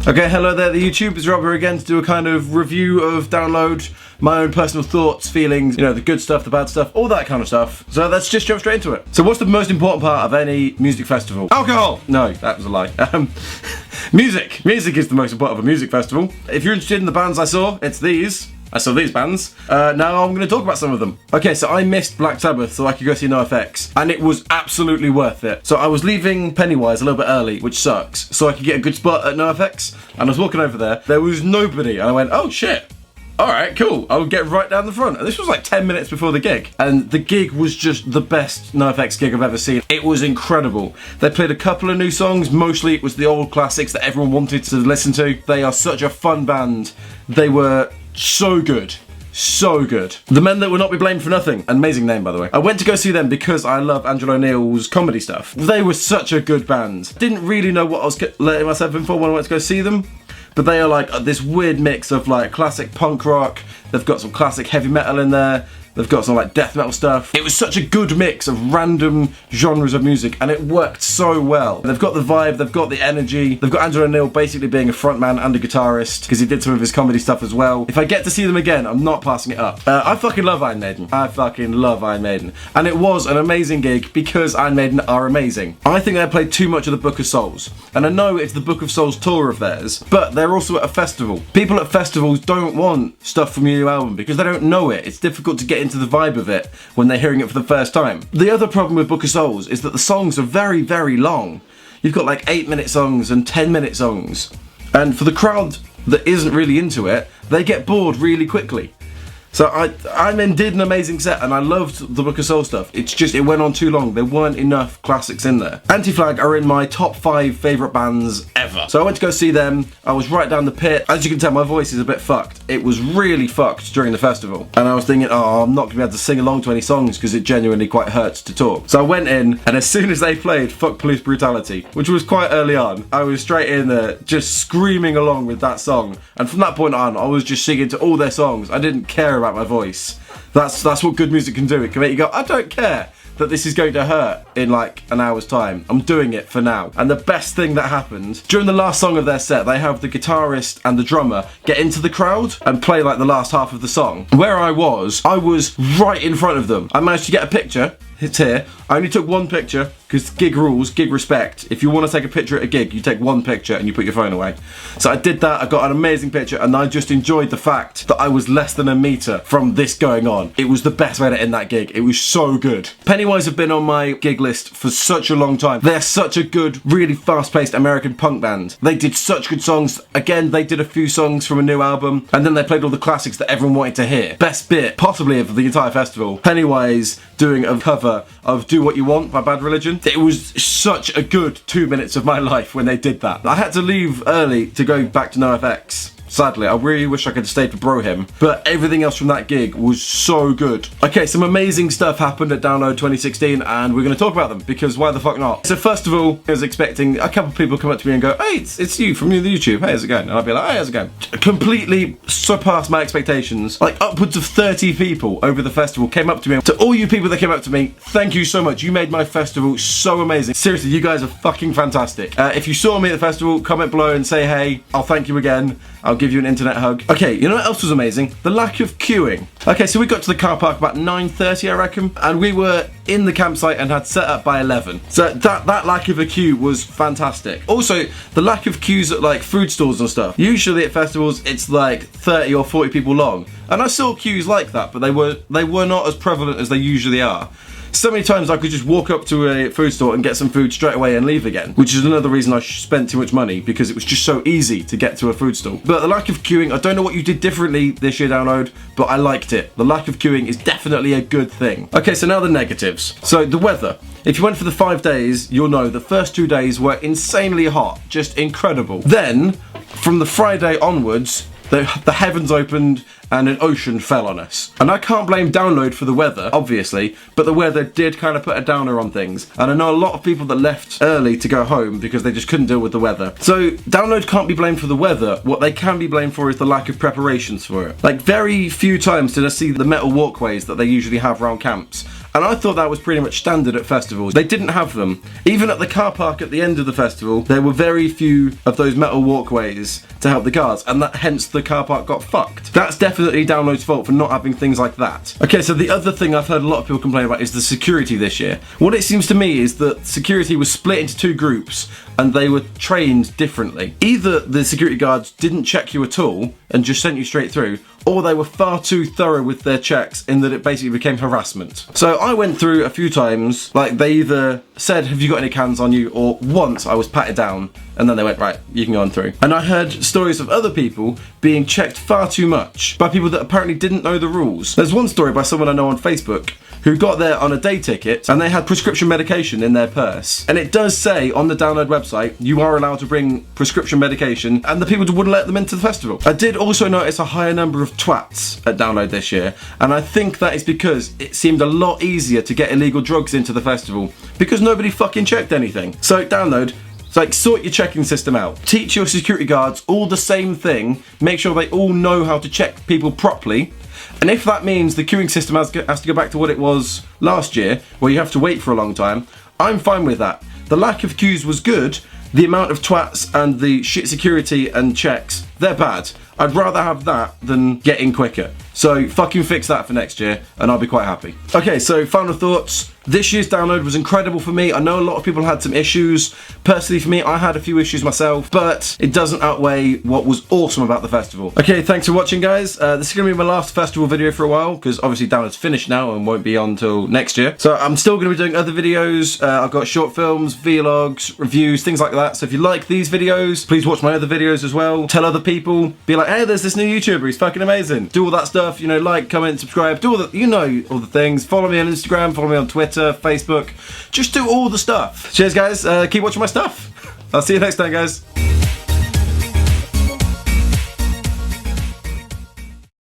Okay, hello there, the YouTube. It's Rob here again to do a kind of review of Download, my own personal thoughts, feelings, you know, the good stuff, the bad stuff, all that kind of stuff. So let's just jump straight into it. So what's the most important part of any music festival? Alcohol! No, that was a lie. Music. Music is the most important of a music festival. If you're interested in the bands I saw, it's these. I saw these bands. Now I'm going to talk about some of them. Okay, so I missed Black Sabbath so I could go see NoFX, and it was absolutely worth it. So I was leaving Pennywise a little bit early, which sucks, so I could get a good spot at NoFX, and I was walking over there. There was nobody, and I went, oh shit. Alright, cool. I'll get right down the front. And this was like 10 minutes before the gig. And the gig was just the best NoFX gig I've ever seen. It was incredible. They played a couple of new songs. Mostly it was the old classics that everyone wanted to listen to. They are such a fun band. They were so good. So good. The Men That Will Not Be Blamed for Nothing. Amazing name, by the way. I went to go see them because I love Angelo Neil's comedy stuff. They were such a good band. Didn't really know what I was letting myself in for when I went to go see them. But they are like this weird mix of like classic punk rock. They've got some classic heavy metal in there. They've got some like death metal stuff. It was such a good mix of random genres of music, and it worked so well. They've got the vibe, they've got the energy. They've got Angelo Neil basically being a frontman and a guitarist, because he did some of his comedy stuff as well. If I get to see them again, I'm not passing it up. I fucking love Iron Maiden. I fucking love Iron Maiden. And it was an amazing gig because Iron Maiden are amazing. I think they played too much of the Book of Souls. And I know it's the Book of Souls tour of theirs, but they're also at a festival. People at festivals don't want stuff from your new album because they don't know it. It's difficult to get into the vibe of it when they're hearing it for the first time. The other problem with Book of Souls is that the songs are very, very long. You've got like 8-minute songs and 10-minute songs. And for the crowd that isn't really into it, they get bored really quickly. So I did an amazing set, and I loved the Book of Souls stuff. It's just, it went on too long. There weren't enough classics in there. AntiFlag are in my top 5 favourite bands ever. So I went to go see them. I was right down the pit. As you can tell, my voice is a bit fucked. It was really fucked during the festival. And I was thinking, oh, I'm not going to be able to sing along to any songs because it genuinely quite hurts to talk. So I went in, and as soon as they played Fuck Police Brutality, which was quite early on, I was straight in there just screaming along with that song. And from that point on, I was just singing to all their songs. I didn't care about my voice. That's what good music can do. It can make you go, I don't care that this is going to hurt in like an hour's time. I'm doing it for now. And the best thing that happened, during the last song of their set, they have the guitarist and the drummer get into the crowd and play like the last half of the song. Where I was right in front of them. I managed to get a picture. It's here. I only took one picture because gig rules, gig respect. If you want to take a picture at a gig, you take one picture and you put your phone away. So I did that. I got an amazing picture, and I just enjoyed the fact that I was less than a meter from this going on. It was the best way to end that gig. It was so good. Pennywise have been on my gig list for such a long time. They're such a good, really fast-paced American punk band. They did such good songs. Again, they did a few songs from a new album, and then they played all the classics that everyone wanted to hear. Best bit, possibly, of the entire festival, Pennywise doing a cover of Do What You Want by Bad Religion. It was such a good 2 minutes of my life when they did that. I had to leave early to go back to NoFX. Sadly, I really wish I could have stayed for Brohim, but everything else from that gig was so good. Okay, some amazing stuff happened at Download 2016, and we're going to talk about them, because why the fuck not? So first of all, I was expecting a couple of people come up to me and go, hey, it's you from the YouTube, hey, how's it going? And I'd be like, hey, how's it going? Completely surpassed my expectations. Like upwards of 30 people over the festival came up to me. To all you people that came up to me, thank you so much. You made my festival so amazing. Seriously, you guys are fucking fantastic. If you saw me at the festival, comment below and say hey. I'll thank you again. I'll give you an internet hug. Okay, you know what else was amazing? The lack of queuing. Okay, so we got to the car park about 9:30, I reckon, and we were in the campsite and had set up by 11. So that lack of a queue was fantastic. Also, the lack of queues at like food stalls and stuff. Usually at festivals, it's like 30 or 40 people long, and I saw queues like that, but they were not as prevalent as they usually are. So many times I could just walk up to a food store and get some food straight away and leave again, which is another reason I spent too much money, because it was just so easy to get to a food store. But the lack of queuing, I don't know what you did differently this year, Download, but I liked it. The lack of queuing is definitely a good thing. Okay, so now the negatives. So the weather. If you went for the 5 days, you'll know the first 2 days were insanely hot, just incredible. Then, from the Friday onwards, the heavens opened and an ocean fell on us. And I can't blame Download for the weather, obviously, but the weather did kind of put a downer on things. And I know a lot of people that left early to go home because they just couldn't deal with the weather. So Download can't be blamed for the weather. What they can be blamed for is the lack of preparations for it. Like, very few times did I see the metal walkways that they usually have around camps. And I thought that was pretty much standard at festivals. They didn't have them. Even at the car park at the end of the festival, there were very few of those metal walkways to help the cars, and that hence the car park got fucked. That's definitely Download's fault for not having things like that. Okay, so the other thing I've heard a lot of people complain about is the security this year. What it seems to me is that security was split into two groups and they were trained differently. Either the security guards didn't check you at all and just sent you straight through, or they were far too thorough with their checks in that it basically became harassment. So I went through a few times, like they either said, have you got any cans on you, or once I was patted down and then they went, right, you can go on through. And I heard stories of other people being checked far too much by people that apparently didn't know the rules. There's one story by someone I know on Facebook who got there on a day ticket and they had prescription medication in their purse. And it does say on the Download website, you are allowed to bring prescription medication, and the people wouldn't let them into the festival. I did also notice a higher number of twats at Download this year, and I think that is because it seemed a lot easier to get illegal drugs into the festival because nobody fucking checked anything. So Download, it's like, sort your checking system out. Teach your security guards all the same thing. Make sure they all know how to check people properly. And if that means the queuing system has to go back to what it was last year, where you have to wait for a long time, I'm fine with that. The lack of queues was good. The amount of twats and the shit security and checks, they're bad. I'd rather have that than get in quicker. So fucking fix that for next year and I'll be quite happy. Okay, so final thoughts. This year's Download was incredible for me. I know a lot of people had some issues. Personally for me, I had a few issues myself, but it doesn't outweigh what was awesome about the festival. Okay, thanks for watching, guys. This is gonna be my last festival video for a while, because obviously Download's finished now and won't be on until next year. So I'm still gonna be doing other videos. I've got short films, vlogs, reviews, things like that. So if you like these videos, please watch my other videos as well. Tell other people, be like, hey, there's this new YouTuber, he's fucking amazing. Do all that stuff, you know, like, comment, subscribe, do all the, you know, all the things. Follow me on Instagram, follow me on Twitter, Facebook. Just do all the stuff. Cheers, guys. Keep watching my stuff. I'll see you next time, guys.